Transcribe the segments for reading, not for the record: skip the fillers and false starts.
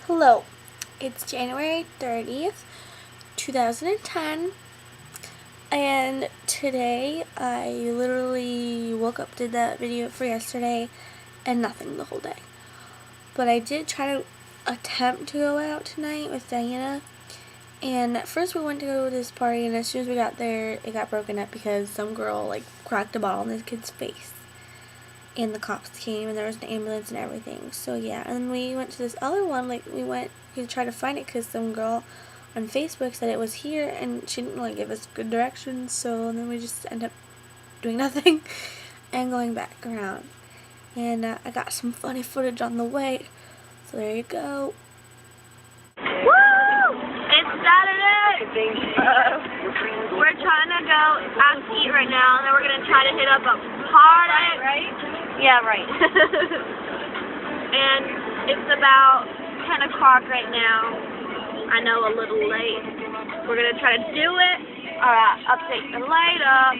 Hello, it's January 30th, 2010, and today I literally woke up, did that video for yesterday, and nothing the whole day. But I did try to attempt to go out tonight with Diana, and at first we went to go to this party, and as soon as we got there, it got broken up because some girl, cracked a bottle in this kid's face. And the cops came, and there was an ambulance and everything. So yeah, and we went to this other one. We went to try to find it because some girl on Facebook said it was here, and she didn't really give us good directions. So then we just ended up doing nothing and going back around. And I got some funny footage on the way. So there you go. Woo! It's Saturday. We're trying to go out to eat right now, and then we're gonna try to hit up a party. Right? Yeah, right. And it's about 10 o'clock right now. I know, a little late. We're going to try to do it. Update you later.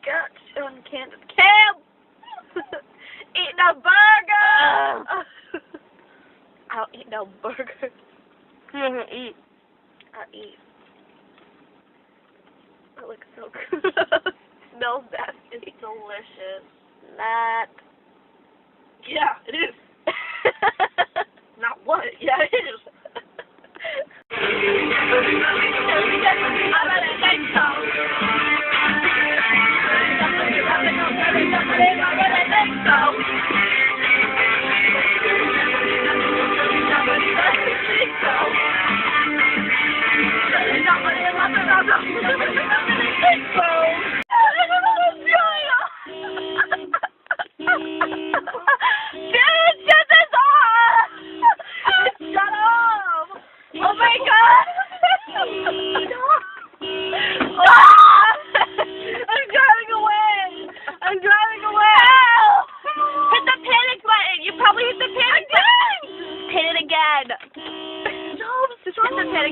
Gosh, on Candace. Cam! Eating a burger! I don't eat no burger. Eat. I'll eat. That looks so good. Smells nasty. It's delicious. Not. Yeah, it is. Not what? Yeah, it is.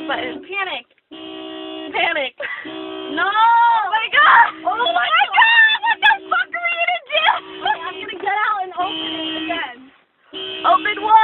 Button. Panic. Panic. No! Oh my god! Oh my god! What the fuck are we gonna do? I'm gonna get out and open it again. Open what?